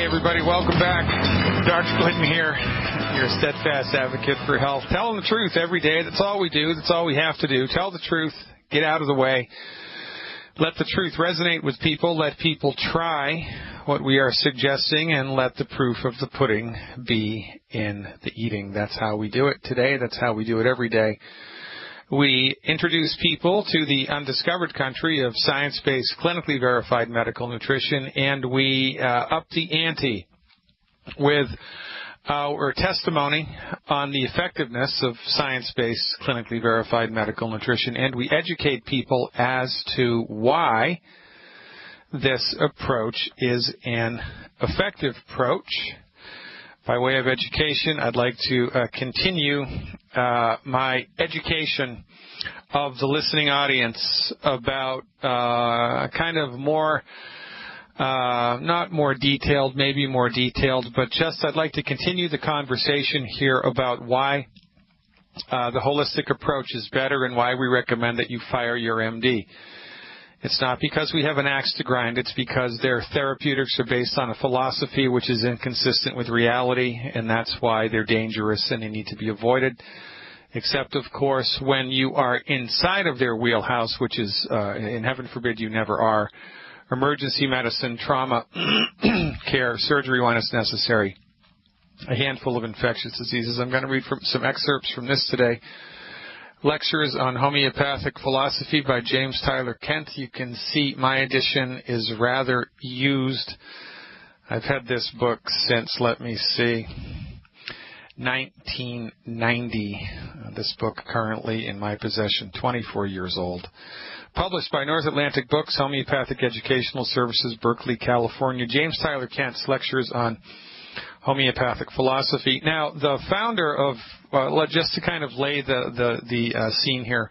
everybody. Welcome back. Dr. Glidden here, your steadfast advocate for health. Telling the truth every day. That's all we do. That's all we have to do. Tell the truth. Get out of the way. Let the truth resonate with people. Let people try what we are suggesting, and let the proof of the pudding be in the eating. That's how we do it today. That's how we do it every day. We introduce people to the undiscovered country of science-based, clinically verified medical nutrition, and we up the ante with our testimony on the effectiveness of science-based, clinically verified medical nutrition, and we educate people as to why this approach is an effective approach. By way of education, I'd like to continue my education of the listening audience about kind of more, not more detailed, maybe more detailed, but just I'd like to continue the conversation here about why the holistic approach is better and why we recommend that you fire your MD. It's not because we have an axe to grind. It's because their therapeutics are based on a philosophy which is inconsistent with reality, and that's why they're dangerous and they need to be avoided. Except, of course, when you are inside of their wheelhouse, which is, and heaven forbid you never are, emergency medicine, trauma care, surgery when it's necessary, a handful of infectious diseases. I'm going to read from some excerpts from this today. Lectures on Homeopathic Philosophy by James Tyler Kent. You can see my edition is rather used. I've had this book since, let me see, 1990. This book currently in my possession, 24 years old. Published by North Atlantic Books, Homeopathic Educational Services, Berkeley, California. James Tyler Kent's Lectures on Homeopathic Philosophy. Now, the founder of, just to kind of lay the scene here,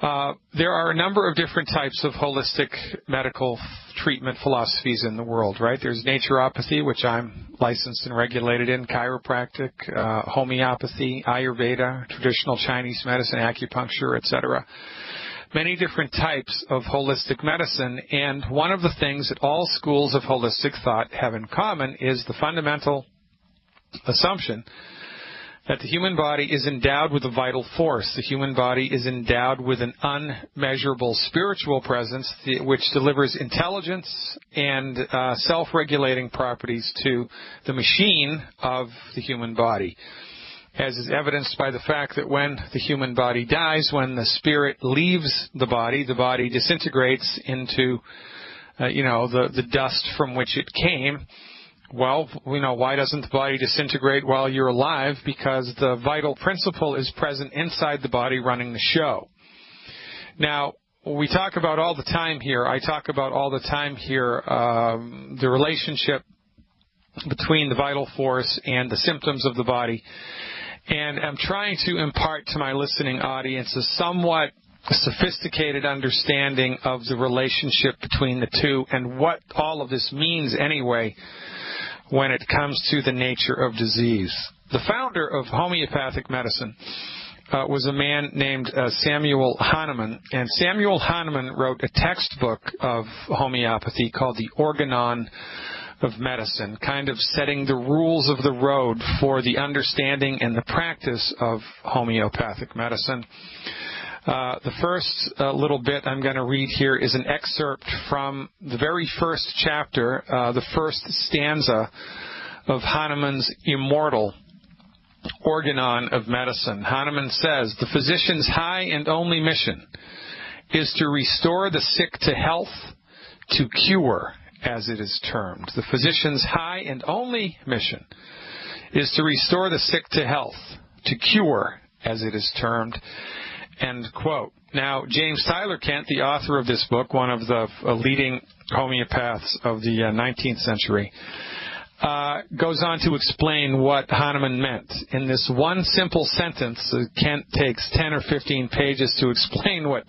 there are a number of different types of holistic medical treatment philosophies in the world, right? There's naturopathy, which I'm licensed and regulated in, chiropractic, homeopathy, Ayurveda, traditional Chinese medicine, acupuncture, etc. Many different types of holistic medicine, and one of the things that all schools of holistic thought have in common is the fundamental assumption that the human body is endowed with a vital force. The human body is endowed with an unmeasurable spiritual presence which delivers intelligence and self-regulating properties to the machine of the human body, as is evidenced by the fact that when the human body dies, when the spirit leaves the body disintegrates into, the dust from which it came. Well, why doesn't the body disintegrate while you're alive? Because the vital principle is present inside the body running the show. Now, we talk about all the time here, I talk about all the time here, the relationship between the vital force and the symptoms of the body. And I'm trying to impart to my listening audience a somewhat sophisticated understanding of the relationship between the two and what all of this means anyway when it comes to the nature of disease. The founder of homeopathic medicine was a man named Samuel Hahnemann, and Samuel Hahnemann wrote a textbook of homeopathy called the Organon of Medicine, kind of setting the rules of the road for the understanding and the practice of homeopathic medicine. The first little bit I'm going to read here is an excerpt from the very first chapter, the first stanza of Hahnemann's immortal Organon of Medicine. Hahnemann says, "The physician's high and only mission is to restore the sick to health, to cure, as it is termed. The physician's high and only mission is to restore the sick to health, to cure, as it is termed." End quote. Now, James Tyler Kent, the author of this book, one of the leading homeopaths of the 19th century, goes on to explain what Hahnemann meant. In this one simple sentence, Kent takes 10 or 15 pages to explain what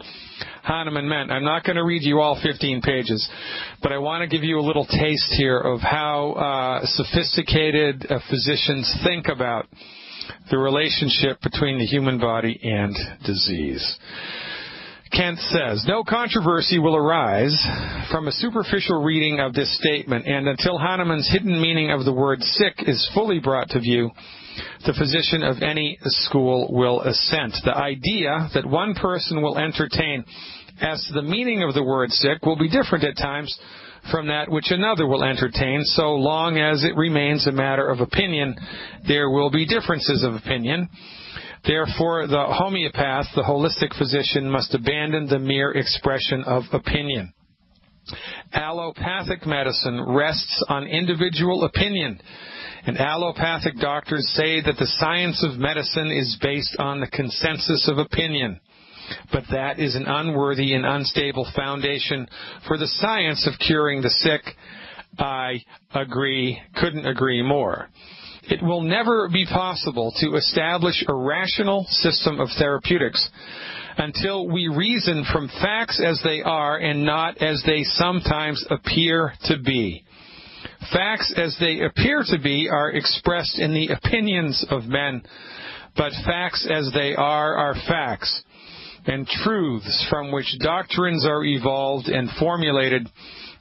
Hahnemann meant. I'm not going to read you all 15 pages, but I want to give you a little taste here of how sophisticated physicians think about the relationship between the human body and disease. Kent says, no controversy will arise from a superficial reading of this statement, and until Hahnemann's hidden meaning of the word sick is fully brought to view, the physician of any school will assent. The idea that one person will entertain as to the meaning of the word sick will be different at times from that which another will entertain. So long as it remains a matter of opinion, there will be differences of opinion. Therefore, the homeopath, the holistic physician, must abandon the mere expression of opinion. Allopathic medicine rests on individual opinion, and allopathic doctors say that the science of medicine is based on the consensus of opinion. But that is an unworthy and unstable foundation for the science of curing the sick. I couldn't agree more. It will never be possible to establish a rational system of therapeutics until we reason from facts as they are and not as they sometimes appear to be. Facts as they appear to be are expressed in the opinions of men, but facts as they are facts, and truths from which doctrines are evolved and formulated,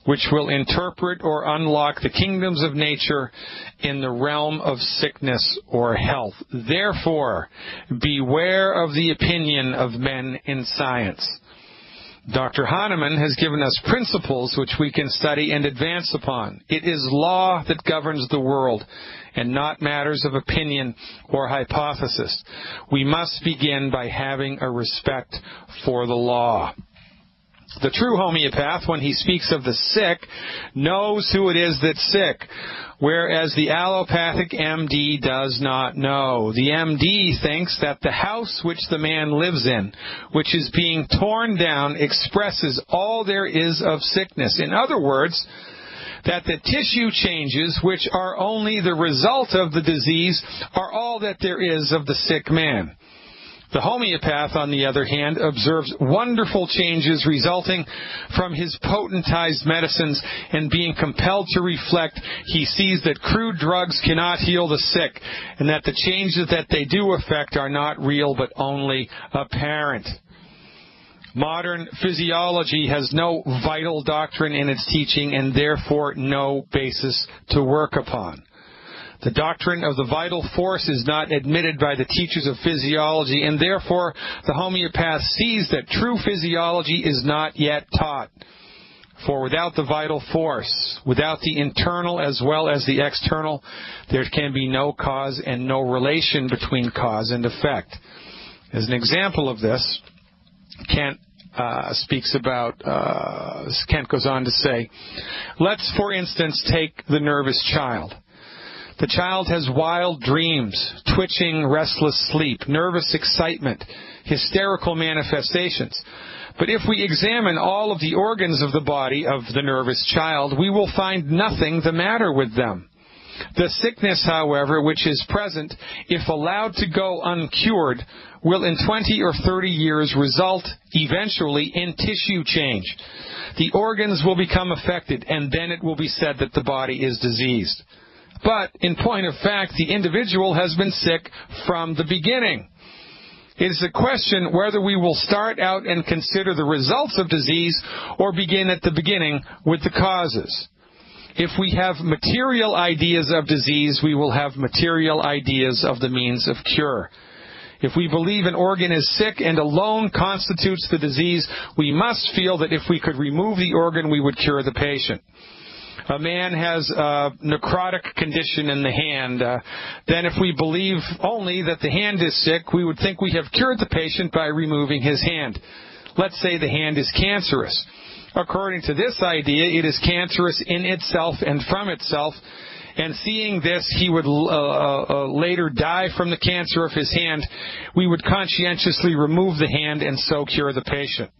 which will interpret or unlock the kingdoms of nature in the realm of sickness or health. Therefore, beware of the opinion of men in science. Dr. Hahnemann has given us principles which we can study and advance upon. It is law that governs the world, and not matters of opinion or hypothesis. We must begin by having a respect for the law. The true homeopath, when he speaks of the sick, knows who it is that's sick, whereas the allopathic MD does not know. The MD thinks that the house which the man lives in, which is being torn down, expresses all there is of sickness. In other words, that the tissue changes, which are only the result of the disease, are all that there is of the sick man. The homeopath, on the other hand, observes wonderful changes resulting from his potentized medicines, and being compelled to reflect, he sees that crude drugs cannot heal the sick, and that the changes that they do affect are not real but only apparent. Modern physiology has no vital doctrine in its teaching, and therefore no basis to work upon. The doctrine of the vital force is not admitted by the teachers of physiology, and therefore the homeopath sees that true physiology is not yet taught. For without the vital force, without the internal as well as the external, there can be no cause and no relation between cause and effect. As an example of this, Kent goes on to say, let's, for instance, take the nervous child. The child has wild dreams, twitching, restless sleep, nervous excitement, hysterical manifestations. But if we examine all of the organs of the body of the nervous child, we will find nothing the matter with them. The sickness, however, which is present, if allowed to go uncured, will in 20 or 30 years result eventually in tissue change. The organs will become affected, and then it will be said that the body is diseased. But, in point of fact, the individual has been sick from the beginning. It is a question whether we will start out and consider the results of disease or begin at the beginning with the causes. If we have material ideas of disease, we will have material ideas of the means of cure. If we believe an organ is sick and alone constitutes the disease, we must feel that if we could remove the organ, we would cure the patient. A man has a necrotic condition in the hand. Then if we believe only that the hand is sick, we would think we have cured the patient by removing his hand. Let's say the hand is cancerous. According to this idea, it is cancerous in itself and from itself, and seeing this, he would later die from the cancer of his hand. We would conscientiously remove the hand and so cure the patient.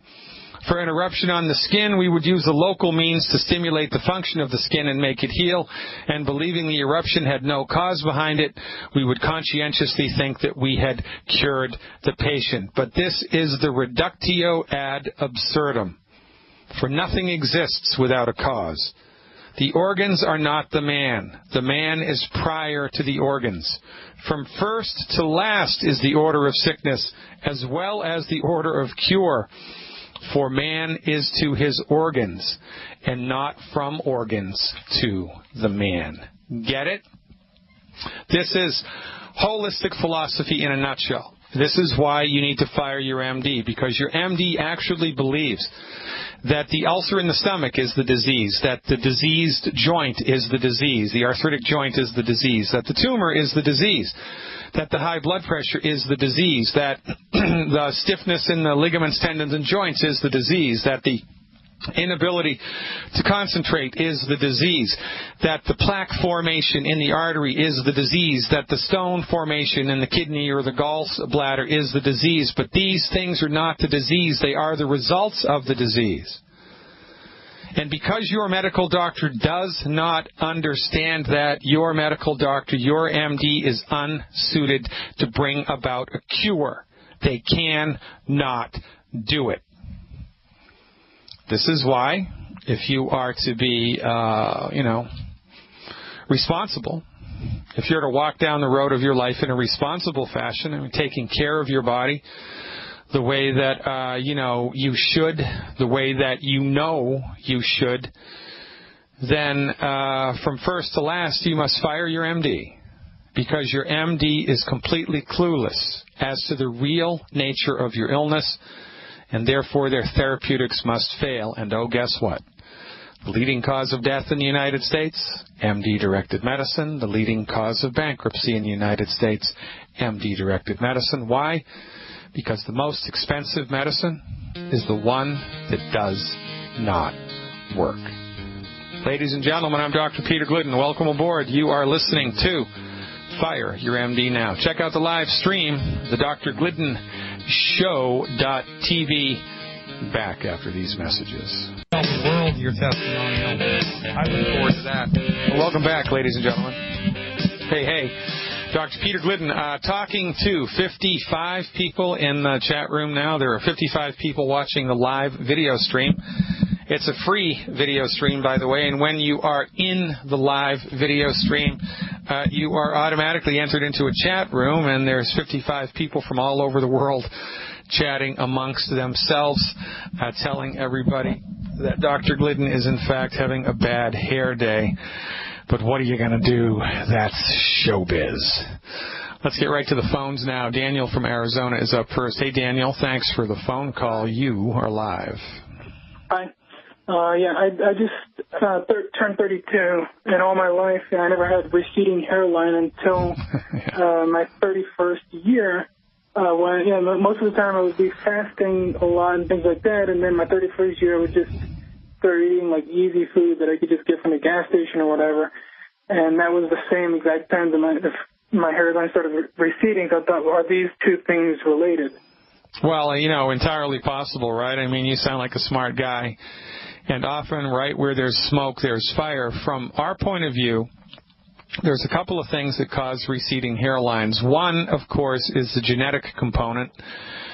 For an eruption on the skin, we would use the local means to stimulate the function of the skin and make it heal, and believing the eruption had no cause behind it, we would conscientiously think that we had cured the patient. But this is the reductio ad absurdum, for nothing exists without a cause. The organs are not the man. The man is prior to the organs. From first to last is the order of sickness, as well as the order of cure. For man is to his organs, and not from organs to the man. Get it? This is holistic philosophy in a nutshell. This is why you need to fire your MD, because your MD actually believes that the ulcer in the stomach is the disease, that the diseased joint is the disease, the arthritic joint is the disease, that the tumor is the disease, that the high blood pressure is the disease, that the stiffness in the ligaments, tendons, and joints is the disease, that the inability to concentrate is the disease, that the plaque formation in the artery is the disease, that the stone formation in the kidney or the gallbladder is the disease. But these things are not the disease. They are the results of the disease. And because your medical doctor does not understand that, your medical doctor, your MD, is unsuited to bring about a cure. They cannot do it. This is why, if you are to be, responsible, if you're to walk down the road of your life in a responsible fashion, and taking care of your body the way that, you should, the way that you should, then from first to last, you must fire your MD, because your MD is completely clueless as to the real nature of your illness, and therefore their therapeutics must fail. And oh, guess what? The leading cause of death in the United States, MD-directed medicine. The leading cause of bankruptcy in the United States, MD-directed medicine. Why? Because the most expensive medicine is the one that does not work. Ladies and gentlemen, I'm Dr. Peter Glidden. Welcome aboard. You are listening to Fire Your MD Now. Check out the live stream, the Dr. Glidden Show.tv. Back after these messages. World, your testimonial. I look forward to that. Well, welcome back, ladies and gentlemen. Hey. Dr. Peter Glidden, talking to 55 people in the chat room now. There are 55 people watching the live video stream. It's a free video stream, by the way, and when you are in the live video stream, you are automatically entered into a chat room, and there's 55 people from all over the world chatting amongst themselves, telling everybody that Dr. Glidden is, in fact, having a bad hair day. But what are you going to do? That's showbiz. Let's get right to the phones now. Daniel from Arizona is up first. Hey, Daniel, thanks for the phone call. You are live. Hi. I just turned 32, and all my life I never had receding hairline until my 31st year. When most of the time I would be fasting a lot and things like that, and then my 31st year I would just start eating like easy food that I could just get from the gas station or whatever, and that was the same exact time that my hairline started receding. So I thought, well, are these two things related? Well, entirely possible, right? I mean, you sound like a smart guy. And often, right where there's smoke, there's fire. From our point of view, there's a couple of things that cause receding hairlines. One, of course, is the genetic component.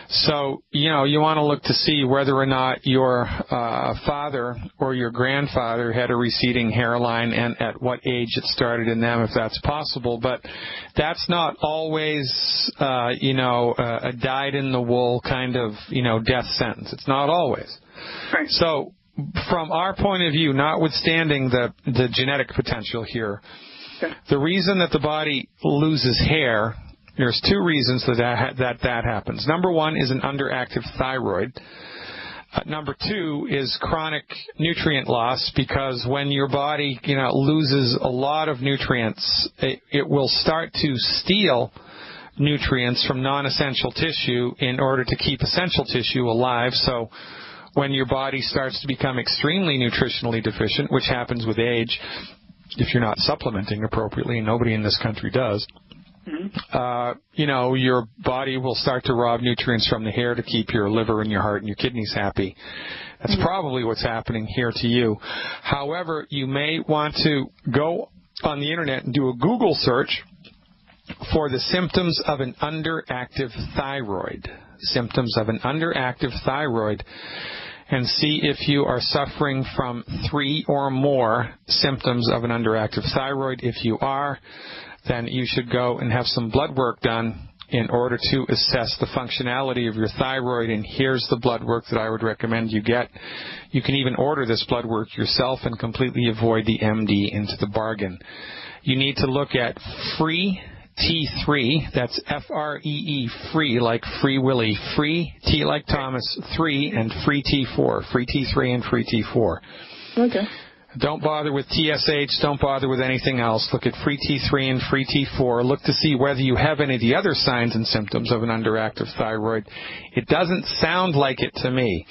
So, you want to look to see whether or not your father or your grandfather had a receding hairline and at what age it started in them, if that's possible. But that's not always, a dyed-in-the-wool kind of, death sentence. It's not always. Right. So, from our point of view, notwithstanding the genetic potential here, the reason that the body loses hair, there's two reasons that happens. Number one is an underactive thyroid. Number two is chronic nutrient loss, because when your body, loses a lot of nutrients, it will start to steal nutrients from non-essential tissue in order to keep essential tissue alive. So when your body starts to become extremely nutritionally deficient, which happens with age, if you're not supplementing appropriately, and nobody in this country does, your body will start to rob nutrients from the hair to keep your liver and your heart and your kidneys happy. That's probably what's happening here to you. However, you may want to go on the internet and do a Google search for the symptoms of an underactive thyroid. Symptoms of an underactive thyroid, and see if you are suffering from 3 or more symptoms of an underactive thyroid. If you are, then you should go and have some blood work done in order to assess the functionality of your thyroid, and here's the blood work that I would recommend you get. You can even order this blood work yourself and completely avoid the MD into the bargain. You need to look at free T3, that's F-R-E-E, free, like Free Willy, free, T like Thomas, 3, and free T4, free T3 and free T4. Okay. Don't bother with TSH, don't bother with anything else. Look at free T3 and free T4. Look to see whether you have any of the other signs and symptoms of an underactive thyroid. It doesn't sound like it to me.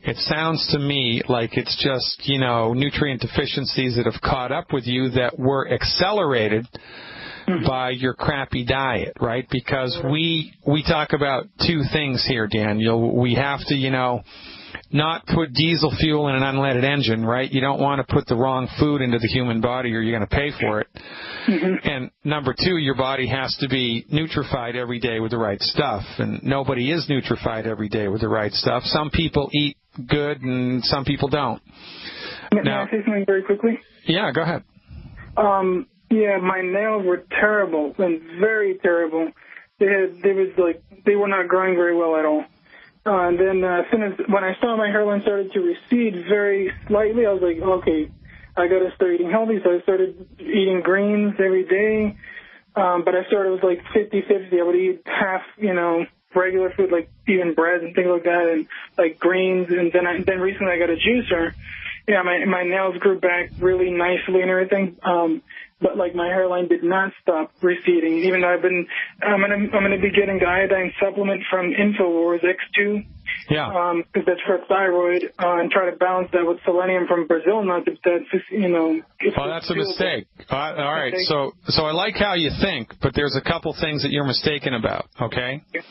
It sounds to me like it's just, nutrient deficiencies that have caught up with you that were accelerated by your crappy diet, right? Because we talk about two things here, Daniel. We have to, not put diesel fuel in an unleaded engine, right? You don't want to put the wrong food into the human body or you're going to pay for it. Mm-hmm. And number two, your body has to be nutrified every day with the right stuff. And nobody is nutrified every day with the right stuff. Some people eat good and some people don't. May I say something very quickly? Yeah, go ahead. Yeah, my nails were terrible and very terrible. They were not growing very well at all. And then as soon as when I saw my hairline started to recede very slightly, I was like, okay, I got to start eating healthy. So I started eating greens every day. But I started with like 50-50. I would eat half, regular food, like even bread and things like that, and like greens. And then recently I got a juicer. Yeah, my nails grew back really nicely and everything. But like my hairline did not stop receding, even though I'm gonna be getting the iodine supplement from InfoWars X2. Yeah. Because that's for thyroid, and try to balance that with selenium from Brazil nuts. If that's Oh, that's a mistake. All right. So I like how you think, but there's a couple things that you're mistaken about. Okay. Yeah.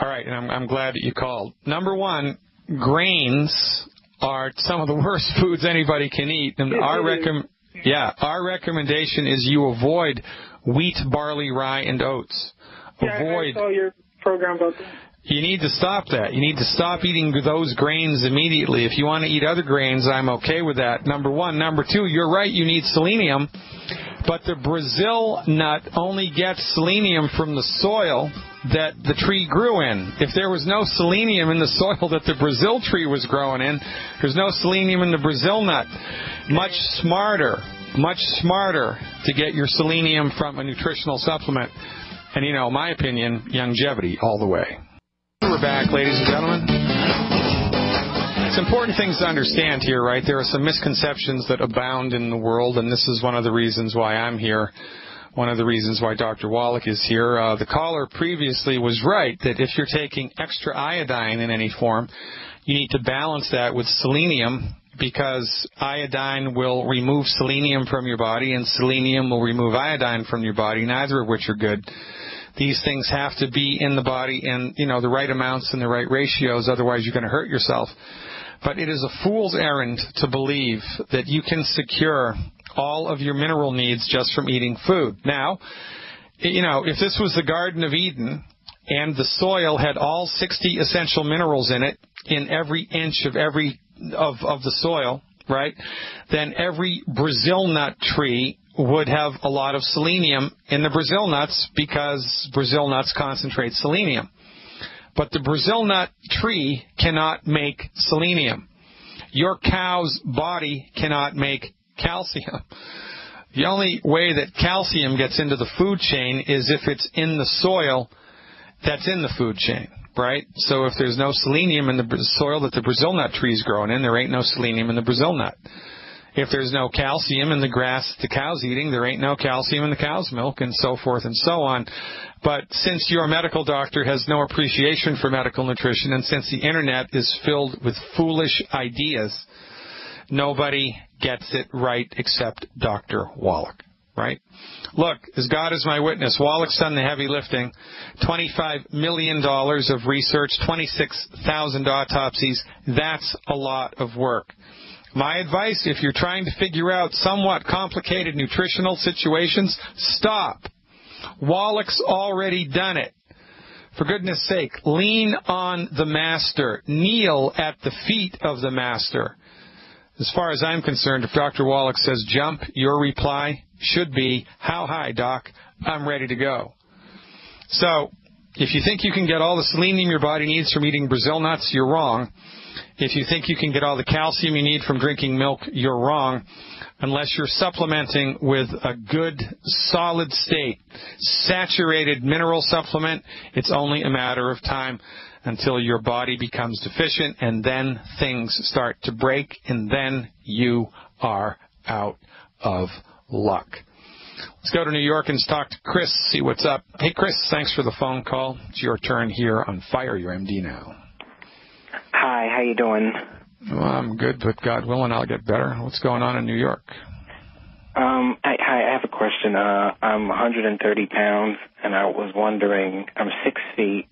All right, and I'm glad that you called. Number one, grains are some of the worst foods anybody can eat, and our recommendation is you avoid wheat, barley, rye, and oats. I saw your program about that. You need to stop that. You need to stop eating those grains immediately. If you want to eat other grains, I'm okay with that. Number one. Number two, you're right, you need selenium, but the Brazil nut only gets selenium from the soil that the tree grew in. If there was no selenium in the soil that the Brazil tree was growing in, there's no selenium in the Brazil nut. Much smarter to get your selenium from a nutritional supplement. And, my opinion, longevity all the way. We're back, ladies and gentlemen. It's important things to understand here, right? There are some misconceptions that abound in the world, and this is one of the reasons why I'm here. One of the reasons why Dr. Wallach is here. The caller previously was right that if you're taking extra iodine in any form, you need to balance that with selenium, because iodine will remove selenium from your body and selenium will remove iodine from your body, neither of which are good. These things have to be in the body in, the right amounts and the right ratios, otherwise you're going to hurt yourself. But it is a fool's errand to believe that you can secure all of your mineral needs just from eating food. Now, if this was the Garden of Eden and the soil had all 60 essential minerals in it, in every inch of the soil, right, then every Brazil nut tree would have a lot of selenium in the Brazil nuts, because Brazil nuts concentrate selenium. But the Brazil nut tree cannot make selenium. Your cow's body cannot make calcium. The only way that calcium gets into the food chain is if it's in the soil that's in the food chain, right? So if there's no selenium in the soil that the Brazil nut tree is growing in, there ain't no selenium in the Brazil nut. If there's no calcium in the grass the cow's eating, there ain't no calcium in the cow's milk, and so forth and so on. But since your medical doctor has no appreciation for medical nutrition, and since the Internet is filled with foolish ideas, nobody gets it right except Dr. Wallach, right? Look, as God is my witness, Wallach's done the heavy lifting. $25 million of research, 26,000 autopsies. That's a lot of work. My advice, if you're trying to figure out somewhat complicated nutritional situations, stop. Wallach's already done it. For goodness sake, lean on the master. Kneel at the feet of the master. As far as I'm concerned, if Dr. Wallach says jump, your reply should be, how high, Doc? I'm ready to go. So, If you think you can get all the selenium your body needs from eating Brazil nuts, you're wrong. If you think you can get all the calcium you need from drinking milk, you're wrong. Unless you're supplementing with a good, solid state, saturated mineral supplement, it's only a matter of time until your body becomes deficient, and then things start to break, and then you are out of luck. Let's go to New York and talk to Chris, see what's up. Hey, Chris, thanks for the phone call. It's your turn here on Fire Your MD Now. Hi, how you doing? Well, I'm good, but God willing, I'll get better. What's going on in New York? I have a question. I'm 130 pounds, and I was wondering, I'm 6 feet,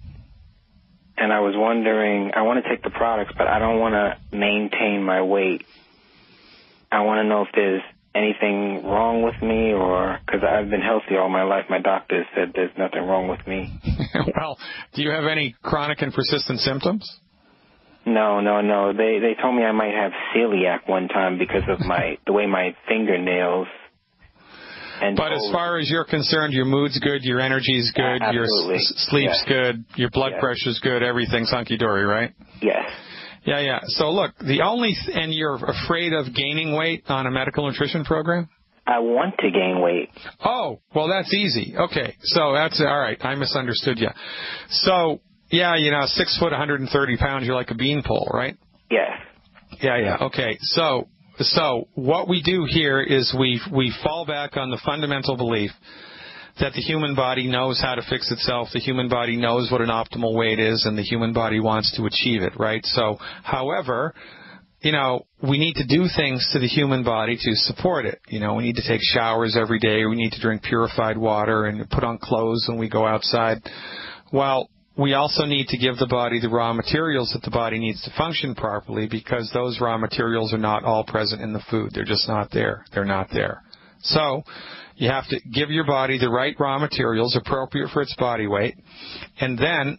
and I was wondering, I want to take the products, but I don't want to maintain my weight. I want to know if there's anything wrong with me, or because I've been healthy all my life. My doctor said there's nothing wrong with me. Well, do you have any chronic and persistent symptoms? No. They told me I might have celiac one time because of the way my fingernails. But as far as you're concerned, your mood's good, your energy's good, your sleep's good, your blood pressure's good, everything's hunky-dory, right? Yes. Yeah. So look, and you're afraid of gaining weight on a medical nutrition program? I want to gain weight. Oh, well, that's easy. Okay, so that's all right. I misunderstood you. So, 6 foot, 130 pounds, you're like a beanpole, right? Yes. Yeah. Okay, so what we do here is we fall back on the fundamental belief that the human body knows how to fix itself, the human body knows what an optimal weight is, and the human body wants to achieve it, right? So, however, we need to do things to the human body to support it. We need to take showers every day, we need to drink purified water and put on clothes when we go outside. Well, we also need to give the body the raw materials that the body needs to function properly, because those raw materials are not all present in the food. They're just not there. They're not there. So you have to give your body the right raw materials appropriate for its body weight. And then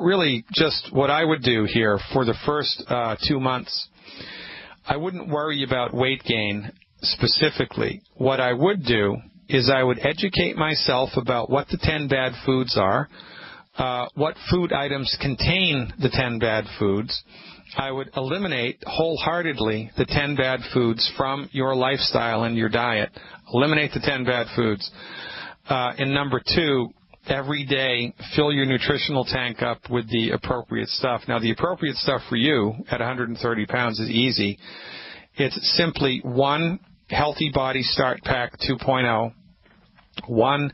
really just what I would do here for the first 2 months, I wouldn't worry about weight gain specifically. What I would do is I would educate myself about what the 10 bad foods are, what food items contain the 10 bad foods. I would eliminate wholeheartedly the 10 bad foods from your lifestyle and your diet. Eliminate the 10 bad foods. And number 2, every day fill your nutritional tank up with the appropriate stuff. Now, the appropriate stuff for you at 130 pounds is easy. It's simply 1 Healthy Body Start Pack 2.0, 1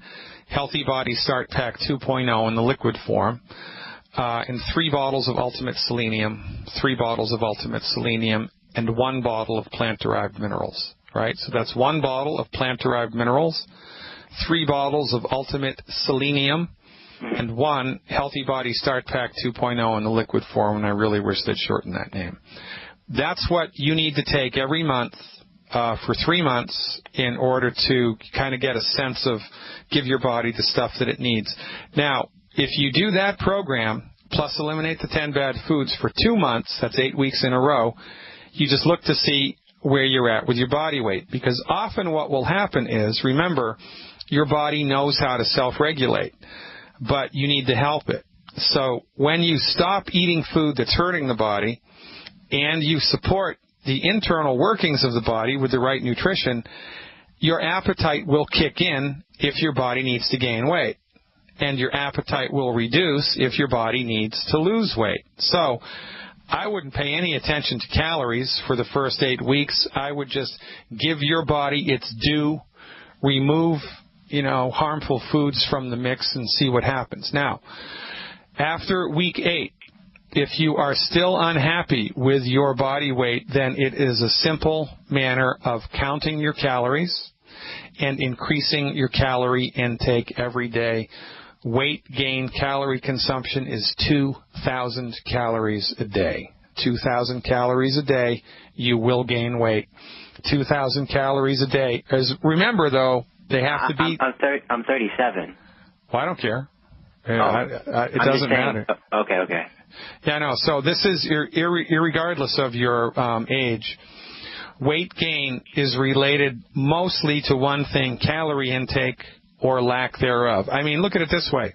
Healthy Body Start Pack 2.0 in the liquid form, and 3 bottles of Ultimate Selenium, 3 bottles of Ultimate Selenium, and 1 bottle of plant-derived minerals, right? So that's 1 bottle of plant-derived minerals, 3 bottles of Ultimate Selenium, and 1 Healthy Body Start Pack 2.0 in the liquid form, and I really wish they'd shorten that name. That's what you need to take every month for 3 months in order to kind of get a sense of give your body the stuff that it needs. Now, if you do that program, plus eliminate the 10 bad foods for 2 months, that's 8 weeks in a row, you just look to see where you're at with your body weight. Because often what will happen is, remember, your body knows how to self-regulate, but you need to help it. So when you stop eating food that's hurting the body and you support the internal workings of the body with the right nutrition, your appetite will kick in if your body needs to gain weight. And your appetite will reduce if your body needs to lose weight. So I wouldn't pay any attention to calories for the first 8 weeks. I would just give your body its due, remove, harmful foods from the mix and see what happens. Now, after week 8, if you are still unhappy with your body weight, then it is a simple manner of counting your calories and increasing your calorie intake every day. Weight gain calorie consumption is 2,000 calories a day. 2,000 calories a day, you will gain weight. 2,000 calories a day. Remember, though, they have to be... I'm 37. Well, I don't care. It doesn't matter. Okay. Yeah, I know. So this is, irregardless of your age, weight gain is related mostly to one thing, calorie intake or lack thereof. I mean, look at it this way.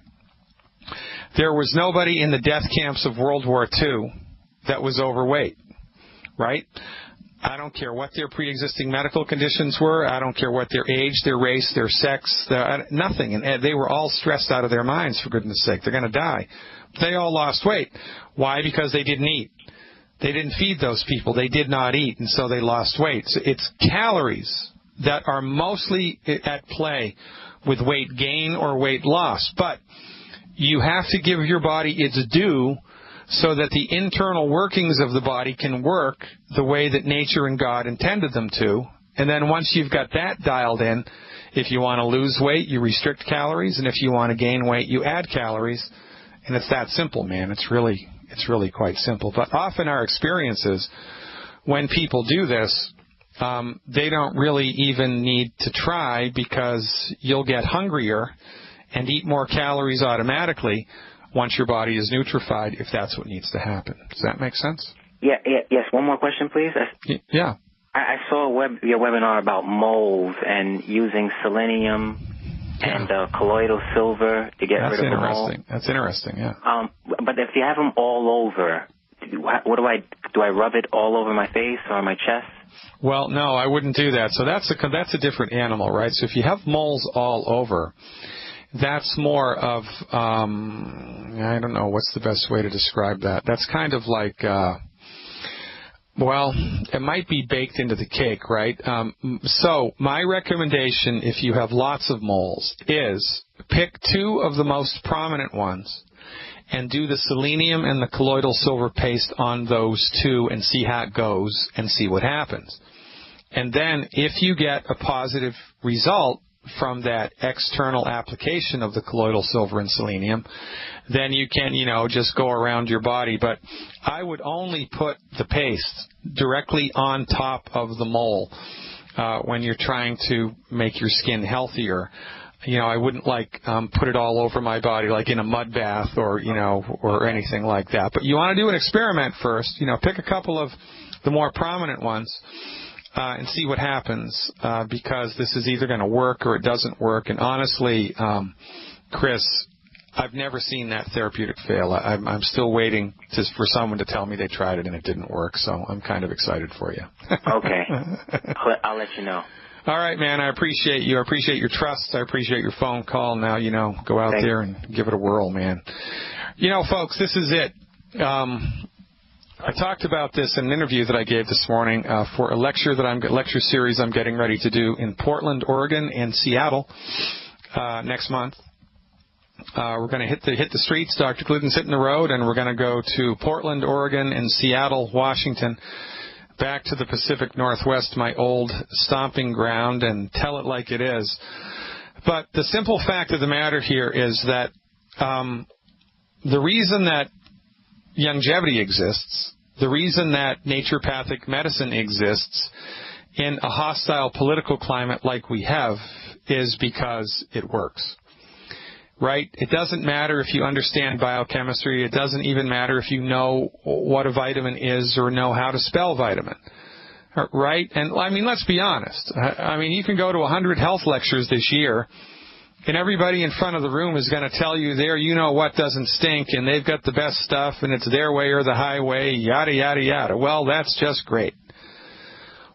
There was nobody in the death camps of World War II that was overweight, right? I don't care what their pre-existing medical conditions were. I don't care what their age, their race, their sex, nothing. And they were all stressed out of their minds, for goodness sake. They're going to die. They all lost weight. Why? Because they didn't eat. They didn't feed those people. They did not eat, and so they lost weight. So it's calories that are mostly at play with weight gain or weight loss. But you have to give your body its due so that the internal workings of the body can work the way that nature and God intended them to. And then once you've got that dialed in, if you want to lose weight, you restrict calories, and if you want to gain weight, you add calories. And it's that simple, man. It's really quite simple. But often our experiences, when people do this, they don't really even need to try, because you'll get hungrier and eat more calories automatically once your body is nutrified, if that's what needs to happen. Does that make sense? Yes. One more question, please. Yeah. I saw your webinar about moles and using selenium and colloidal silver to get rid of the mole. That's interesting, yeah. But if you have them all over, what do I rub it all over my face or my chest? Well, no, I wouldn't do that. So that's a different animal, right? So if you have moles all over, that's more of, I don't know, what's the best way to describe that? That's kind of like, well, it might be baked into the cake, right? So my recommendation, if you have lots of moles, is pick 2 of the most prominent ones and do the selenium and the colloidal silver paste on those 2 and see how it goes and see what happens. And then if you get a positive result from that external application of the colloidal silver and selenium, then you can, just go around your body. But I would only put the paste directly on top of the mole when you're trying to make your skin healthier. I wouldn't put it all over my body like in a mud bath or anything like that. But you want to do an experiment first. Pick a couple of the more prominent ones. And see what happens, because this is either going to work or it doesn't work. And honestly, Chris, I've never seen that therapeutic fail. I'm still waiting for someone to tell me they tried it and it didn't work. So I'm kind of excited for you. Okay. I'll let you know. All right, man. I appreciate you. I appreciate your trust. I appreciate your phone call. Now, go out there and give it a whirl, man. Folks, this is it. I talked about this in an interview that I gave this morning for a lecture series I'm getting ready to do in Portland, Oregon, and Seattle next month. We're going to hit the streets. Dr. Glidden's hitting the road, and we're going to go to Portland, Oregon, and Seattle, Washington, back to the Pacific Northwest, my old stomping ground, and tell it like it is. But the simple fact of the matter here is that the reason that longevity exists, the reason that naturopathic medicine exists in a hostile political climate like we have is because it works, right? It doesn't matter if you understand biochemistry. It doesn't even matter if you know what a vitamin is or know how to spell vitamin, right? And, let's be honest. You can go to 100 health lectures this year, and everybody in front of the room is going to tell you what doesn't stink, and they've got the best stuff, and it's their way or the highway, yada, yada, yada. Well, that's just great.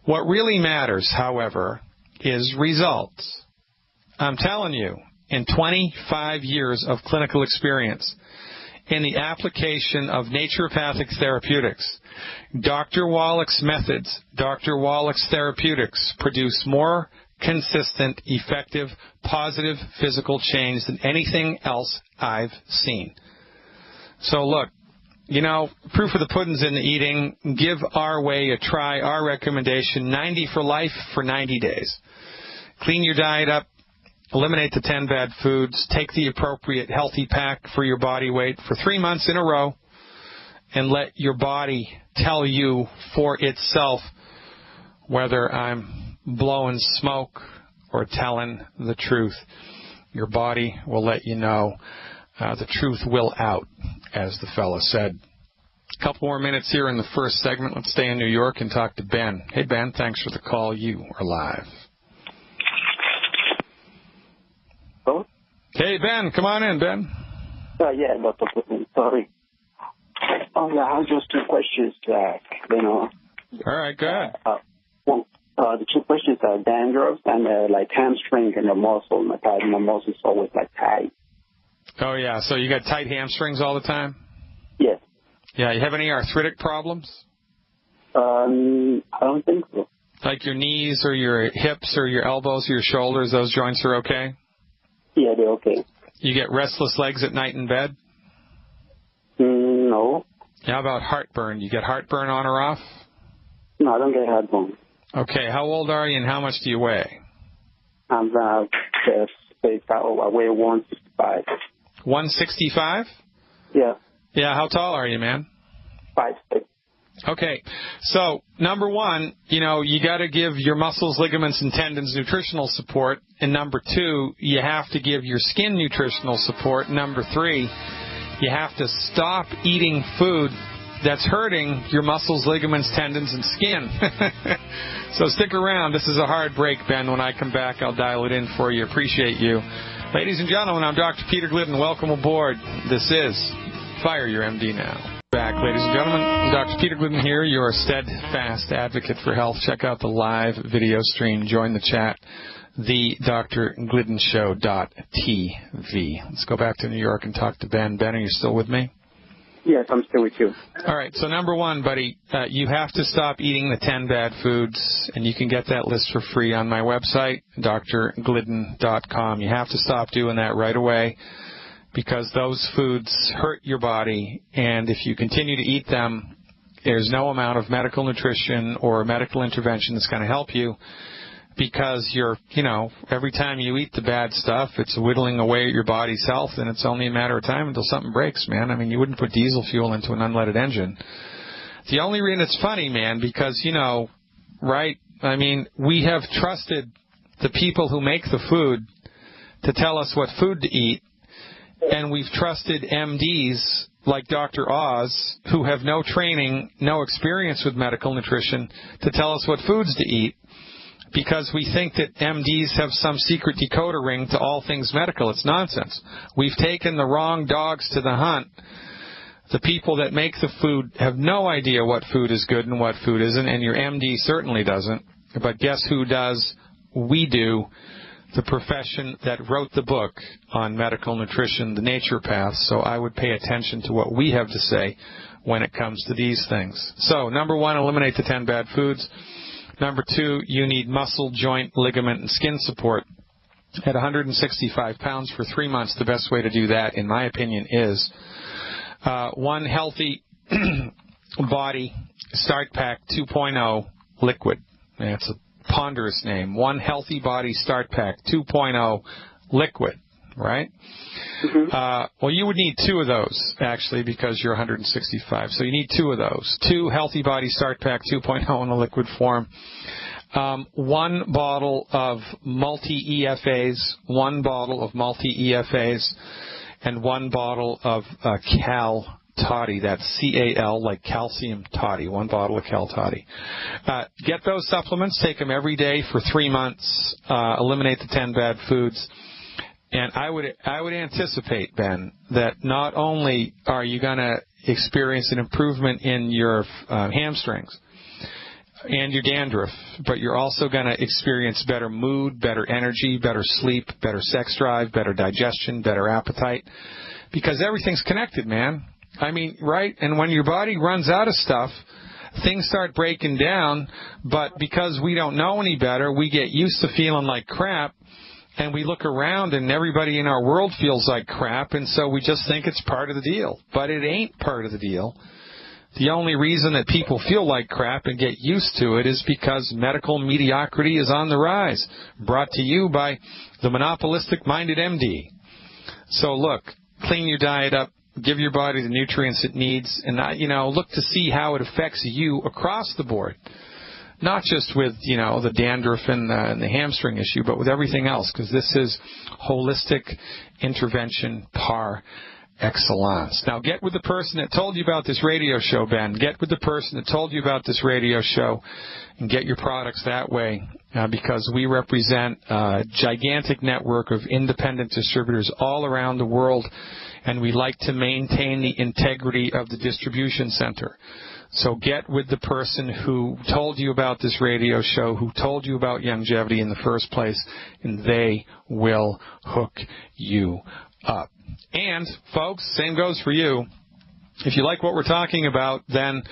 What really matters, however, is results. I'm telling you, in 25 years of clinical experience, in the application of naturopathic therapeutics, Dr. Wallach's methods, Dr. Wallach's therapeutics produce more consistent, effective, positive physical change than anything else I've seen. So look, proof of the pudding's in the eating. Give our way a try. Our recommendation, 90 for life for 90 days. Clean your diet up. Eliminate the 10 bad foods. Take the appropriate healthy pack for your body weight for 3 months in a row, and let your body tell you for itself whether I'm blowing smoke or telling the truth. Your body will let you know. The truth will out, as the fellow said. A couple more minutes here in the first segment. Let's stay in New York and talk to Ben. Hey, Ben, thanks for the call. You are live. Hello? Hey, Ben, come on in, Ben. Yeah, Dr. Glidden, sorry. Oh, yeah, I have just two questions, All right, go ahead. The two questions are dandruff and, like, hamstring and the muscle. My muscle's always, like, tight. Oh, yeah, so you got tight hamstrings all the time? Yes. Yeah, you have any arthritic problems? I don't think so. Like your knees or your hips or your elbows or your shoulders, those joints are okay? Yeah, they're okay. You get restless legs at night in bed? No. How about heartburn? You get heartburn on or off? No, I don't get heartburn. Okay, how old are you and how much do you weigh? I'm I weigh 165. 165? Yeah. Yeah, how tall are you, man? 5'6". Okay, so number one, you got to give your muscles, ligaments, and tendons nutritional support. And number two, you have to give your skin nutritional support. Number three, you have to stop eating food that's hurting your muscles, ligaments, tendons, and skin. So stick around. This is a hard break, Ben. When I come back, I'll dial it in for you. Appreciate you. Ladies and gentlemen, I'm Dr. Peter Glidden. Welcome aboard. This is Fire Your MD Now. Back, ladies and gentlemen. Dr. Peter Glidden here, your steadfast advocate for health. Check out the live video stream. Join the chat. TheDrGliddenShow.tv. Let's go back to New York and talk to Ben. Ben, are you still with me? Yes, I'm still with you. All right, so number one, buddy, you have to stop eating the 10 bad foods, and you can get that list for free on my website, drglidden.com. You have to stop doing that right away because those foods hurt your body, and if you continue to eat them, there's no amount of medical nutrition or medical intervention that's going to help you. Because every time you eat the bad stuff, it's whittling away at your body's health, and it's only a matter of time until something breaks, man. I mean, you wouldn't put diesel fuel into an unleaded engine. The only reason it's funny, man, because, right? I mean, we have trusted the people who make the food to tell us what food to eat, and we've trusted MDs like Dr. Oz, who have no training, no experience with medical nutrition, to tell us what foods to eat. Because we think that MDs have some secret decoder ring to all things medical. It's nonsense. We've taken the wrong dogs to the hunt. The people that make the food have no idea what food is good and what food isn't, and your MD certainly doesn't. But guess who does? We do. The profession that wrote the book on medical nutrition, The Nature Path. So I would pay attention to what we have to say when it comes to these things. So, number one, eliminate the 10 bad foods. Number two, you need muscle, joint, ligament, and skin support. At 165 pounds for 3 months, the best way to do that, in my opinion, is one healthy body start pack 2.0 liquid. That's a ponderous name. One healthy body start pack 2.0 liquid, right? Mm-hmm. Well, you would need two of those, actually, because you're 165. So you need two of those. Two Healthy Body Start Pack 2.0 in a liquid form. One bottle of multi-EFAs, and one bottle of Cal Toddy. That's C-A-L, like calcium toddy. One bottle of Cal Toddy. Get those supplements. Take them every day for 3 months. Eliminate the 10 bad foods. And I would anticipate, Ben, that not only are you going to experience an improvement in your hamstrings and your dandruff, but you're also going to experience better mood, better energy, better sleep, better sex drive, better digestion, better appetite, because everything's connected, man. I mean, right? And when your body runs out of stuff, things start breaking down, but because we don't know any better, we get used to feeling like crap. And we look around and everybody in our world feels like crap, and so we just think it's part of the deal. But it ain't part of the deal. The only reason that people feel like crap and get used to it is because medical mediocrity is on the rise, brought to you by the monopolistic-minded MD. So look, clean your diet up, give your body the nutrients it needs, and look to see how it affects you across the board. Not just with, the dandruff and the hamstring issue, but with everything else, because this is holistic intervention par excellence. Now get with the person that told you about this radio show, Ben. Get with the person that told you about this radio show and get your products that way, because we represent a gigantic network of independent distributors all around the world, and we like to maintain the integrity of the distribution center. So get with the person who told you about this radio show, who told you about Youngevity in the first place, and they will hook you up. And, folks, same goes for you. If you like what we're talking about, then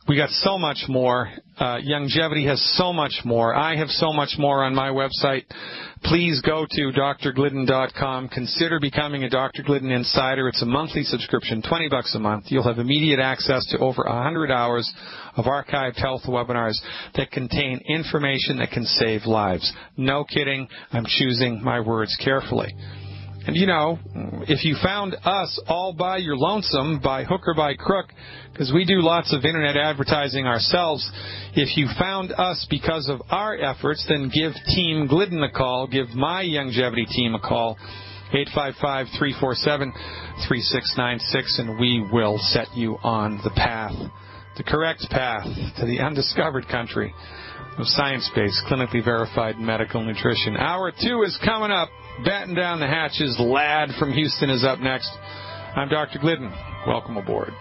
we got so much more. Youngevity has so much more. I have so much more on my website. Please go to drglidden.com. Consider becoming a Dr. Glidden Insider. It's a monthly subscription, $20 a month. You'll have immediate access to over 100 hours of archived health webinars that contain information that can save lives. No kidding. I'm choosing my words carefully. And, you know, if you found us all by your lonesome, by hook or by crook, because we do lots of Internet advertising ourselves, if you found us because of our efforts, then give Team Glidden a call. Give my Youngevity team a call, 855-347-3696, and we will set you on the path, the correct path to the undiscovered country of science-based, clinically verified medical nutrition. Hour 2 is coming up. Batten down the hatches. Lad from Houston is up next. I'm Dr. Glidden. Welcome aboard.